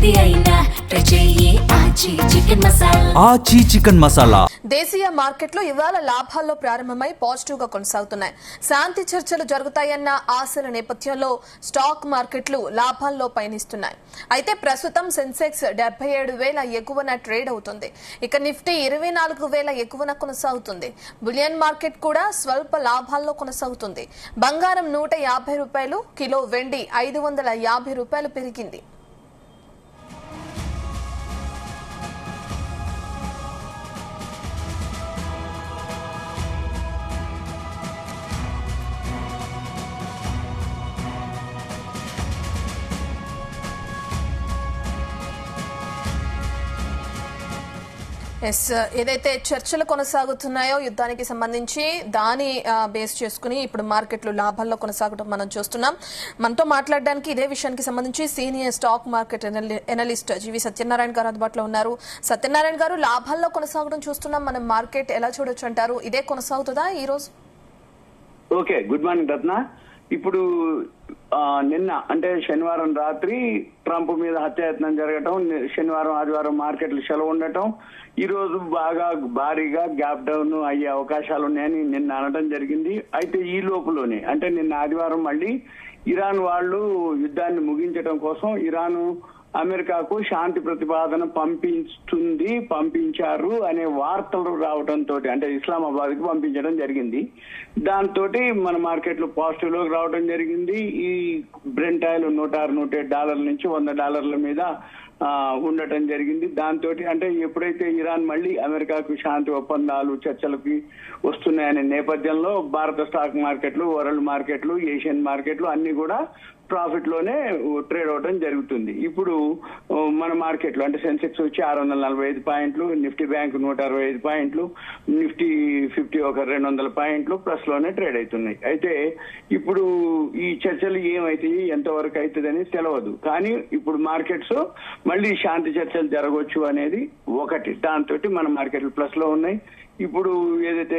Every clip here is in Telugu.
ఏది అయినా ట్రై చెయ్యి ఆచి చికెన్ మసాలా. ఆచి చికెన్ మసాలా దేశీయ మార్కెట్లు ఇవాళ లాభాల్లో ప్రారంభమై పాజిటివ్ గా కొనసాగుతున్నాయి. శాంతి చర్చలు జరుగుతాయన్న ఆశల నేపథ్యంలో స్టాక్ మార్కెట్లు లాభాల్లో పయనిస్తున్నాయి. అయితే ప్రస్తుతం సెన్సెక్స్ 77,000 ఎగువన ట్రేడ్ అవుతుంది. ఇక నిఫ్టీ 24,000 ఎగువన కొనసాగుతుంది. బులియన్ మార్కెట్ కూడా స్వల్ప లాభాల్లో కొనసాగుతుంది. బంగారం 150 రూపాయలు, కిలో వెండి 550 రూపాయలు పెరిగింది. ఏదైతే చర్చలు కొనసాగుతున్నాయో యుద్ధానికి సంబంధించి దాని బేస్ చేసుకుని ఇప్పుడు మార్కెట్లు లాభాల్లో కొనసాగడం మనం చూస్తున్నాం. మనతో మాట్లాడడానికి ఇదే విషయానికి సంబంధించి సీనియర్ స్టాక్ మార్కెట్ ఎనలిస్ట్ జీవి సత్యనారాయణ గారు అందుబాటులో ఉన్నారు. సత్యనారాయణ గారు, లాభాల్లో కొనసాగడం చూస్తున్నాం. మనం మార్కెట్ ఎలా చూడొచ్చు అంటారు? ఇదే కొనసాగుతుందా ఈ రోజు? ఓకే, గుడ్ మార్నింగ్ రత్న. ఇప్పుడు నిన్న అంటే శనివారం రాత్రి ట్రంప్ మీద హత్యాయత్నం జరగటం, శనివారం ఆదివారం మార్కెట్లు సెలవు ఉండటం, ఈ రోజు బాగా భారీగా గ్యాప్ డౌన్ అయ్యే అవకాశాలు ఉన్నాయని నిన్న అనడం జరిగింది. అయితే ఈ లోపులోనే అంటే నిన్న ఆదివారం మళ్ళీ ఇరాన్ వాళ్ళు యుద్ధాన్ని ముగించడం కోసం ఇరాన్ అమెరికాకు శాంతి ప్రతిపాదన పంపించారు అనే వార్తలు రావడంతో అంటే ఇస్లామాబాద్ కి పంపించడం జరిగింది. దాంతో మన మార్కెట్లు పాజిటివ్ లోకి రావడం జరిగింది. ఈ బ్రెంట్ ఆయిల్ $106-107 నుంచి $100 మీద ఉండటం జరిగింది. దాంతో అంటే ఎప్పుడైతే ఇరాన్ మళ్ళీ అమెరికాకు శాంతి ఒప్పందాలు చర్చలకి వస్తున్నాయనే నేపథ్యంలో భారత స్టాక్ మార్కెట్లు, వరల్డ్ మార్కెట్లు, ఏషియన్ మార్కెట్లు అన్ని కూడా ప్రాఫిట్ లోనే ట్రేడ్ అవడం జరుగుతుంది. ఇప్పుడు మన మార్కెట్లు అంటే సెన్సెక్స్ వచ్చి 645 పాయింట్లు, నిఫ్టీ బ్యాంక్ 165 పాయింట్లు, నిఫ్టీ 50 ఒక 200 పాయింట్లు ప్లస్ లోనే ట్రేడ్ అవుతున్నాయి. అయితే ఇప్పుడు ఈ చర్చలు ఏమైతాయి, ఎంతవరకు అవుతుందని తెలియదు. కానీ ఇప్పుడు మార్కెట్స్ మళ్ళీ శాంతి చర్చలు జరగవచ్చు అనేది ఒకటి. దాంతో మన మార్కెట్లు ప్లస్ లో ఉన్నాయి. ఇప్పుడు ఏదైతే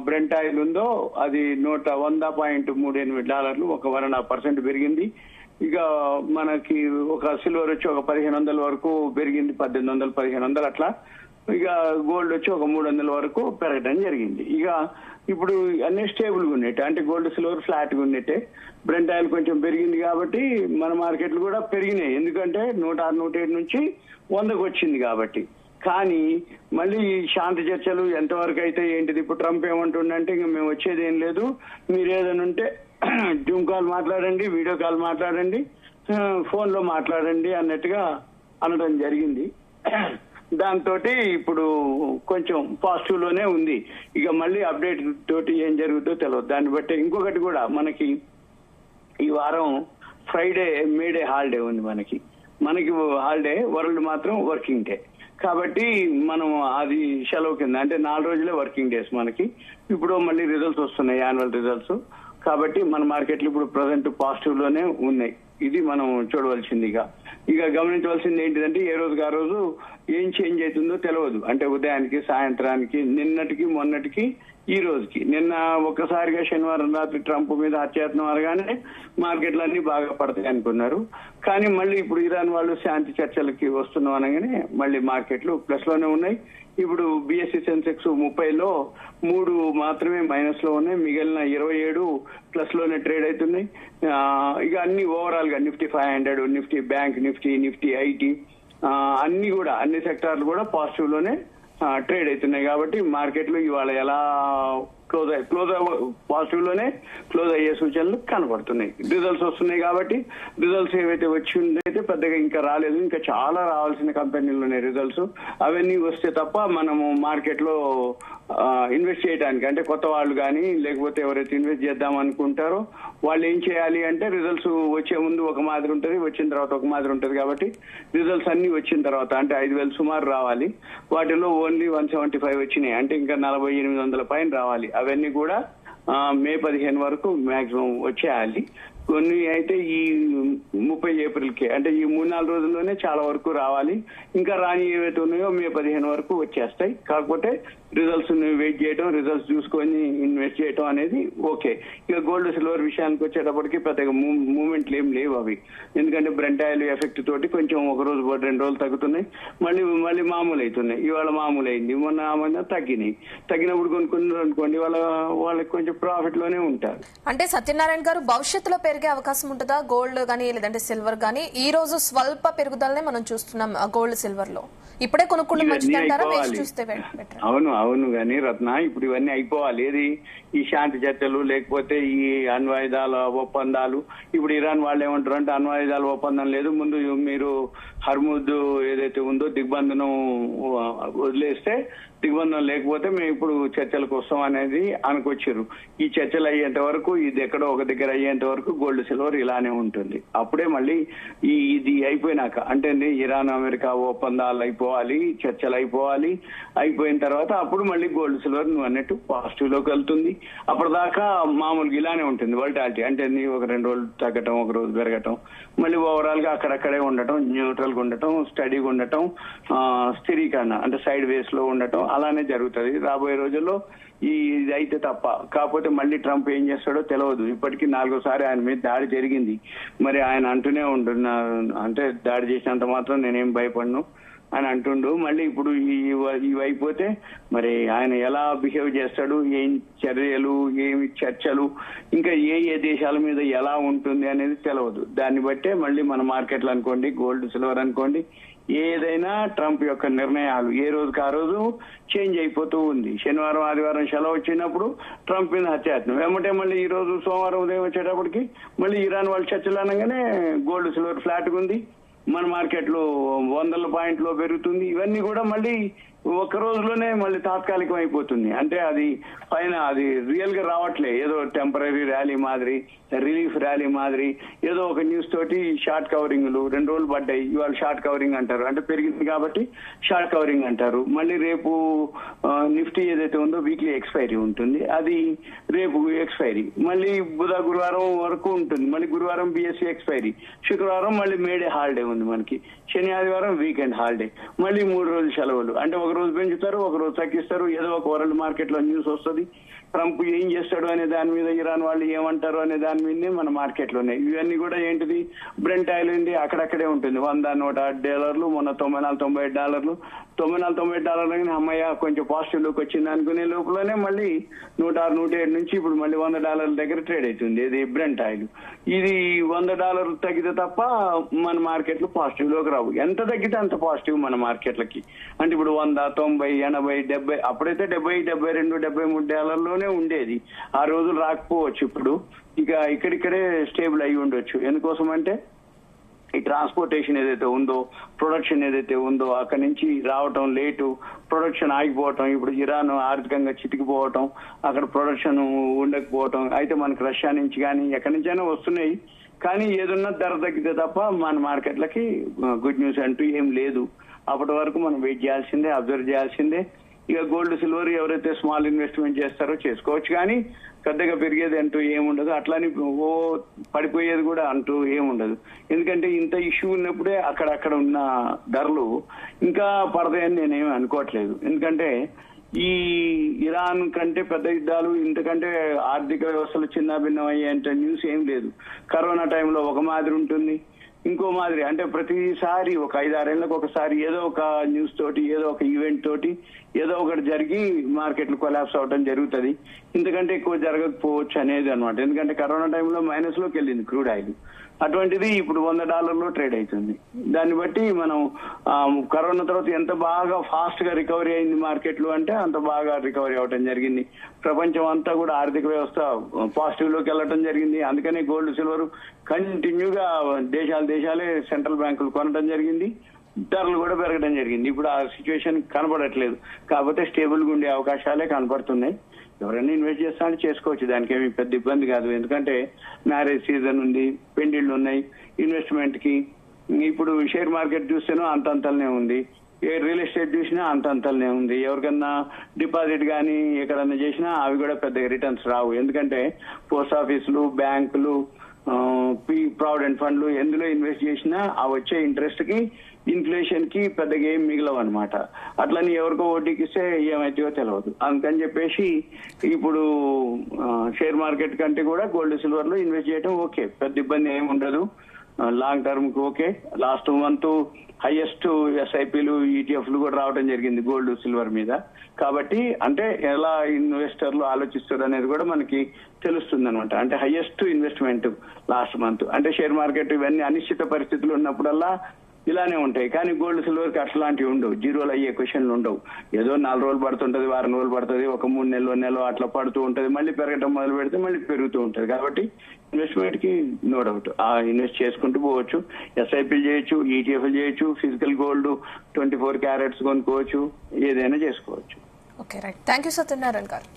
బ్రెంట్ ఆయిల్ ఉందో అది $100.38 ఒక 1.5% పెరిగింది. ఇక మనకి ఒక సిల్వర్ వచ్చి ఒక 1,500 వరకు పెరిగింది, 1,800-1,500 అట్లా. ఇక గోల్డ్ వచ్చి ఒక 300 వరకు పెరగడం జరిగింది. ఇక ఇప్పుడు అన్ని స్టేబుల్ గా ఉన్నట్టే, అంటే గోల్డ్ సిల్వర్ ఫ్లాట్ గా ఉన్నట్టే. బ్రెంట్ ఆయిల్ కొంచెం పెరిగింది కాబట్టి మన మార్కెట్లు కూడా పెరిగినాయి, ఎందుకంటే 106-107 నుంచి 100కు వచ్చింది కాబట్టి. కానీ మళ్ళీ శాంతి చర్చలు ఎంతవరకు అయితే ఏంటిది, ఇప్పుడు ట్రంప్ ఏమంటుండంటే ఇంక మేము వచ్చేది ఏం లేదు, మీరు ఏదైనా ఉంటే జూమ్ కాల్ మాట్లాడండి, వీడియో కాల్ మాట్లాడండి, ఫోన్ లో మాట్లాడండి అన్నట్టుగా అనడం జరిగింది. దాంతో ఇప్పుడు కొంచెం పాజిటివ్ లోనే ఉంది. ఇక మళ్ళీ అప్డేట్ తోటి ఏం జరుగుతుందో తెలియదు. దాన్ని బట్టి ఇంకొకటి కూడా మనకి ఈ వారం ఫ్రైడే మేడే హాలిడే ఉంది. మనకి హాలిడే, వరల్డ్ మాత్రం వర్కింగ్ డే కాబట్టి మనం అది సెలవు కింద అంటే 4 రోజులే వర్కింగ్ డేస్ మనకి. ఇప్పుడు మళ్ళీ రిజల్ట్స్ వస్తున్నాయి, యాన్యువల్ రిజల్ట్స్. కాబట్టి మన మార్కెట్లు ఇప్పుడు ప్రజెంట్ పాజిటివ్ లోనే ఉన్నాయి. ఇది మనం చూడవలసింది. ఇక గమనించవలసింది ఏంటిదంటే ఏ రోజుకి ఆ రోజు ఏం చేంజ్ అవుతుందో తెలియదు. అంటే ఉదయానికి, సాయంత్రానికి, నిన్నటికి, మొన్నటికి, ఈ రోజుకి. నిన్న ఒక్కసారిగా శనివారం రాత్రి ట్రంప్ మీద హత్యాయత్నం అనగానే మార్కెట్లు అన్ని బాగా పడతాయి అనుకున్నారు. కానీ మళ్ళీ ఇప్పుడు ఇరాన్ వాళ్ళు శాంతి చర్చలకి వస్తున్నాం అనగానే మళ్ళీ మార్కెట్లు ప్లస్ లోనే ఉన్నాయి. ఇప్పుడు బిఎస్సి సెన్సెక్స్ 30లో 3 మాత్రమే మైనస్ లో ఉన్నాయి, మిగిలిన 27 ప్లస్ లోనే ట్రేడ్ అవుతున్నాయి. ఇక అన్ని ఓవరాల్ గా Nifty 500, Nifty bank Nifty IT అన్ని కూడా అన్ని సెక్టార్లు కూడా పాజిటివ్ లోనే ట్రేడ్ అవుతున్నాయి. కాబట్టి మార్కెట్లు ఇవాళ ఎలా క్లోజ్ పాజిటివ్ లోనే క్లోజ్ అయ్యే సూచనలు కనపడుతున్నాయి. రిజల్ట్స్ వస్తున్నాయి కాబట్టి రిజల్ట్స్ ఏవైతే వచ్చిందైతే పెద్దగా ఇంకా రాలేదు, ఇంకా చాలా రావాల్సిన కంపెనీలు ఉన్నాయి రిజల్ట్స్. అవన్నీ వస్తే తప్ప మనము మార్కెట్ లో ఇన్వెస్ట్ చేయడానికి అంటే కొత్త వాళ్ళు కానీ లేకపోతే ఎవరైతే ఇన్వెస్ట్ చేద్దాం అనుకుంటారో వాళ్ళు ఏం చేయాలి అంటే రిజల్ట్స్ వచ్చే ముందు ఒక మాదిరి ఉంటుంది, వచ్చిన తర్వాత ఒక మాదిరి ఉంటుంది. కాబట్టి రిజల్ట్స్ అన్ని వచ్చిన తర్వాత అంటే 5,000 సుమారు రావాలి. వాటిలో ఓన్లీ 175 వచ్చినాయి, అంటే ఇంకా 4800 పైన రావాలి. అవన్నీ కూడా మే 15 వరకు మాక్సిమం వచ్చేయాలి. కొన్ని అయితే ఈ 30 ఏప్రిల్కే, అంటే ఈ 3-4 రోజుల్లోనే చాలా వరకు రావాలి. ఇంకా రాని ఏవైతే ఉన్నాయో మే 15 వరకు వచ్చేస్తాయి. కాకపోతే రిజల్ట్స్ వెయిట్ చేయడం, రిజల్ట్స్ చూసుకొని ఇన్వెస్ట్ చేయడం అనేది ఓకే. ఇక గోల్డ్ సిల్వర్ విషయానికి వచ్చేటప్పటికి పెద్దగా మూవ్మెంట్లు ఏం లేవు అవి. ఎందుకంటే బ్రెంట్ ఆయిల్ ఎఫెక్ట్ తోటి కొంచెం ఒక రోజు 2 రోజులు తగ్గుతున్నాయి, మళ్ళీ మామూలు అవుతున్నాయి. ఇవాళ మామూలు అయింది, మొన్న తగ్గినాయి. తగ్గినప్పుడు కొనుక్కున్నారు అనుకోండి, వాళ్ళకి కొంచెం ప్రాఫిట్ లోనే ఉంటారు. అంటే సత్యనారాయణ గారు, భవిష్యత్తులో పెరిగే అవకాశం ఉంటుందా గోల్డ్ గానీ లేదంటే సిల్వర్ గానీ? ఈ రోజు స్వల్ప పెరుగుదలనే మనం చూస్తున్నాం గోల్డ్ సిల్వర్ లో. ఇప్పుడే కొనుక్కోవడం మంచిదంటారా, వేసి చూస్తే బెటర్? అవును కానీ రత్న, ఇప్పుడు ఇవన్నీ అయిపోవాలి. ఏది ఈ శాంతి చర్చలు, లేకపోతే ఈ అణ్వాయుధాల ఒప్పందాలు. ఇప్పుడు ఇరాన్ వాళ్ళు ఏమంటారు అంటే అణ్వాయుధాల ఒప్పందం లేదు, ముందు మీరు హర్ముద్ ఏదైతే ఉందో దిగ్బంధనం వదిలేస్తే, దిగ్బంధనం లేకపోతే మేము ఇప్పుడు చర్చలకు వస్తాం అనేది అనుకొచ్చారు. ఈ చర్చలు అయ్యేంత వరకు, ఇది ఎక్కడో ఒక దగ్గర అయ్యేంత వరకు గోల్డ్ సిల్వర్ ఇలానే ఉంటుంది. అప్పుడే మళ్ళీ ఇది అయిపోయినాక, అంటే ఇరాన్ అమెరికా ఒప్పందాలు అయిపోవాలి, చర్చలు అయిపోవాలి. అయిపోయిన తర్వాత అప్పుడు మళ్ళీ గోల్డ్ సిల్వర్ నువ్వు అన్నట్టు పాజిటివ్ లోకి వెళ్తుంది. అప్పటిదాకా మామూలుగా ఇలానే ఉంటుంది వోల్టాలిటీ. అంటే ఒక 2 రోజులు తగ్గటం, ఒక రోజు పెరగటం, మళ్ళీ ఓవరాల్ గా అక్కడక్కడే ఉండటం, న్యూట్రల్ గా ఉండటం, స్టడీగా ఉండటం, స్థిరీకరణ అంటే సైడ్ వేస్ లో ఉండటం, అలానే జరుగుతుంది రాబోయే రోజుల్లో. ఇది అయితే తప్ప. కాకపోతే మళ్ళీ ట్రంప్ ఏం చేస్తాడో తెలియదు. ఇప్పటికీ 4వ సారి ఆయన మీద దాడి జరిగింది. మరి ఆయన అంటూనే ఉంటున్నారు, అంటే దాడి చేసినంత మాత్రం నేనేం భయపడను అని అంటుండు. మళ్ళీ ఇప్పుడు ఇవి అయిపోతే మరి ఆయన ఎలా బిహేవ్ చేస్తాడు, ఏం చర్యలు, ఏమి చర్చలు, ఇంకా ఏ దేశాల మీద ఎలా ఉంటుంది అనేది తెలియదు. దాన్ని బట్టే మళ్ళీ మన మార్కెట్లు అనుకోండి, గోల్డ్ సిల్వర్ అనుకోండి, ఏదైనా ట్రంప్ యొక్క నిర్ణయాలు ఏ రోజుకి ఆ రోజు చేంజ్ అయిపోతూ ఉంది. శనివారం ఆదివారం సెలవు వచ్చినప్పుడు ట్రంప్ మీద హత్యాయత్నం, వెంబటే మళ్ళీ ఈ రోజు సోమవారం ఉదయం వచ్చేటప్పటికి మళ్ళీ ఇరాన్ వాళ్ళు చర్చలు అనగానే గోల్డ్ సిల్వర్ ఫ్లాట్ ఉంది, మన మార్కెట్లో 100 పాయింట్లో పెరుగుతుంది. ఇవన్నీ కూడా మళ్ళీ ఒక రోజులోనే మళ్ళీ తాత్కాలికం అయిపోతుంది. అంటే అది పైన అది రియల్ గా రావట్లే, ఏదో టెంపరీ ర్యాలీ మాదిరి, రిలీఫ్ ర్యాలీ మాదిరి, ఏదో ఒక న్యూస్ తోటి షార్ట్ కవరింగ్లు 2 రోజులు పడ్డాయి, ఇవాళ షార్ట్ కవరింగ్ అంటారు, అంటే పెరిగింది కాబట్టి షార్ట్ కవరింగ్ అంటారు. మళ్ళీ రేపు నిఫ్టీ ఏదైతే ఉందో వీక్లీ ఎక్స్పైరీ ఉంటుంది, అది రేపు ఎక్స్పైరీ, మళ్ళీ గురువారం వరకు ఉంటుంది, మళ్ళీ గురువారం బిఎస్సీ ఎక్స్పైరీ, శుక్రవారం మళ్ళీ మేడే హాలిడే ఉంది మనకి, శని ఆదివారం వీకెండ్ హాలిడే, మళ్ళీ 3 రోజులు సెలవులు. అంటే ఒక రోజు పెంచుతారు, ఒక రోజు తగ్గిస్తారు, ఏదో ఒక వరల్డ్ మార్కెట్ లో న్యూస్ వస్తుంది. ట్రంప్ ఏం చేస్తాడు అనే దాని మీద, ఇరాన్ వాళ్ళు ఏమంటారు అనే దాని మీదనే మన మార్కెట్ లోనే. ఇవన్నీ కూడా ఏంటిది, బ్రెంట్ ఆయిల్ ఉంది అక్కడక్కడే ఉంటుంది, $100-108, మొన్న $94-97, $94-98 అమ్మయ్య కొంచెం పాజిటివ్ లోకి వచ్చింది అనుకునే లోపలనే మళ్ళీ $106-107 నుంచి ఇప్పుడు మళ్ళీ $100 దగ్గర ట్రేడ్ అవుతుంది. ఇది బ్రెంట్ ఆయిల్. ఇది $100 తగ్గితే తప్ప మన మార్కెట్లు పాజిటివ్ లోకి రావు. ఎంత తగ్గితే అంత పాజిటివ్ మన మార్కెట్లకి. అంటే ఇప్పుడు 100, 90, 80, 70, అప్పుడైతే $70, $72, $73 ఉండేది. ఆ రోజులు రాకపోవచ్చు. ఇప్పుడు ఇక ఇక్కడిక్కడే స్టేబుల్ అయి ఉండొచ్చు. ఎందుకోసం అంటే ఈ ట్రాన్స్పోర్టేషన్ ఏదైతే ఉందో, ప్రొడక్షన్ ఏదైతే ఉందో, అక్కడి నుంచి రావటం లేటు, ప్రొడక్షన్ ఆగిపోవటం, ఇప్పుడు ఇరాన్ ఆర్థికంగా చితికిపోవటం, అక్కడ ప్రొడక్షన్ ఉండకపోవటం, అయితే మనకు రష్యా నుంచి కానీ ఎక్కడి నుంచైనా వస్తున్నాయి, కానీ ఏదన్నా ధర తగ్గితే తప్ప మన మార్కెట్లకి గుడ్ న్యూస్ అంటూ ఏం లేదు. అప్పటి వరకు మనం వెయిట్ చేయాల్సిందే, అబ్జర్వ్ చేయాల్సిందే. ఇక గోల్డ్ సిల్వర్ ఎవరైతే స్మాల్ ఇన్వెస్ట్మెంట్ చేస్తారో చేసుకోవచ్చు, కానీ పెద్దగా పెరిగేది అంటూ ఏముండదు, అట్లానే పడిపోయేది కూడా అంటూ ఏముండదు. ఎందుకంటే ఇంత ఇష్యూ ఉన్నప్పుడే అక్కడక్కడ ఉన్న ధరలు ఇంకా పడతాయని నేనేమి అనుకోవట్లేదు. ఎందుకంటే ఈ ఇరాన్ కంటే పెద్ద యుద్ధాలు, ఇంతకంటే ఆర్థిక వ్యవస్థలు చిన్నాభిన్నం అయ్యేంత న్యూస్ ఏం లేదు. కరోనా టైంలో ఒక మాదిరి ఉంటుంది, ఇంకో మాదిరి, అంటే ప్రతిసారి ఒక 5-6 ఏళ్లకు ఒకసారి ఏదో ఒక న్యూస్ తోటి, ఏదో ఒక ఈవెంట్ తోటి ఏదో ఒకటి జరిగి మార్కెట్లు కొలాప్స్ అవడం జరుగుతుంది. ఇంతకంటే ఎక్కువ జరగకపోవచ్చు అనేది అనమాట. ఎందుకంటే కరోనా టైంలో మైనస్ లోకి వెళ్ళింది క్రూడ్ ఆయిల్, అటువంటిది ఇప్పుడు $100 ట్రేడ్ అవుతుంది. దాన్ని బట్టి మనం కరోనా తర్వాత ఎంత బాగా ఫాస్ట్ గా రికవరీ అయింది మార్కెట్లు అంటే అంత బాగా రికవరీ అవడం జరిగింది. ప్రపంచం అంతా కూడా ఆర్థిక వ్యవస్థ పాజిటివ్ లోకి వెళ్ళడం జరిగింది. అందుకనే గోల్డ్ సిల్వర్ కంటిన్యూగా దేశాలే సెంట్రల్ బ్యాంకులు కొనడం జరిగింది, ధరలు కూడా పెరగడం జరిగింది. ఇప్పుడు ఆ సిచ్యువేషన్ కనబడట్లేదు, కాకపోతే స్టేబుల్ గా ఉండే అవకాశాలే కనబడుతున్నాయి. ఎవరైనా ఇన్వెస్ట్ చేస్తానంటే చేసుకోవచ్చు, దానికి ఏమి పెద్ద ఇబ్బంది కాదు. ఎందుకంటే మ్యారేజ్ సీజన్ ఉంది, పెళ్లిళ్ళు ఉన్నాయి, ఇన్వెస్ట్మెంట్ కి. ఇప్పుడు షేర్ మార్కెట్ చూస్తేనో అంతంతలనే ఉంది, ఏ రియల్ ఎస్టేట్ చూసినా అంతంతలనే ఉంది. ఎవరికన్నా డిపాజిట్ కానీ ఎక్కడన్నా చేసినా అవి కూడా పెద్దగా రిటర్న్స్ రావు. ఎందుకంటే పోస్ట్ ఆఫీసులు, బ్యాంకులు, ప్రావిడెంట్ ఫండ్లు ఎందులో ఇన్వెస్ట్ చేసినా ఆ వచ్చే ఇంట్రెస్ట్ కి ఇన్ఫ్లేషన్ కి పెద్దగా ఏం మిగలవు అనమాట. అట్లని ఎవరికో వడ్డీకి ఇస్తే ఏమైతుందో తెలియదు. అందుకని చెప్పేసి ఇప్పుడు షేర్ మార్కెట్ కంటే కూడా గోల్డ్ సిల్వర్ లో ఇన్వెస్ట్ చేయడం ఓకే, పెద్ద ఇబ్బంది ఏమి ఉండదు. లాంగ్ టర్మ్ కి ఓకే. లాస్ట్ మంత్ హైయెస్ట్ ఎస్ఐపీలు ఈటీఎఫ్లు కూడా రావడం జరిగింది గోల్డ్ సిల్వర్ మీద. కాబట్టి అంటే ఎలా ఇన్వెస్టర్లు ఆలోచిస్తారు అనేది కూడా మనకి తెలుస్తుంది అనమాట. అంటే హైయెస్ట్ ఇన్వెస్ట్మెంట్ లాస్ట్ మంత్. అంటే షేర్ మార్కెట్ ఇవన్నీ అనిశ్చిత పరిస్థితులు ఉన్నప్పుడల్లా ఇలానే ఉంటాయి. కానీ గోల్డ్ సిల్వర్ కి అట్లాంటివి ఉండవు, జీరోలు అయ్యే క్వశ్చన్లు ఉండవు. ఏదో 4 రోజులు పడుతుంటది, వారం రోజులు పడుతుంది, ఒక 3 నెలలు అట్లా పడుతూ ఉంటది, మళ్ళీ పెరగడం మొదలు పెడితే మళ్ళీ పెరుగుతూ ఉంటది. కాబట్టి ఇన్వెస్ట్మెంట్ కి నో డౌట్ ఇన్వెస్ట్ చేసుకుంటూ పోవచ్చు. ఎస్ఐపీలు చేయొచ్చు, ఈటీఎఫ్లు చేయొచ్చు, ఫిజికల్ గోల్డ్ 24 క్యారెట్స్ కొనుక్కోవచ్చు, ఏదైనా చేసుకోవచ్చు. Okay right. Thank you Satyanarayana గారు.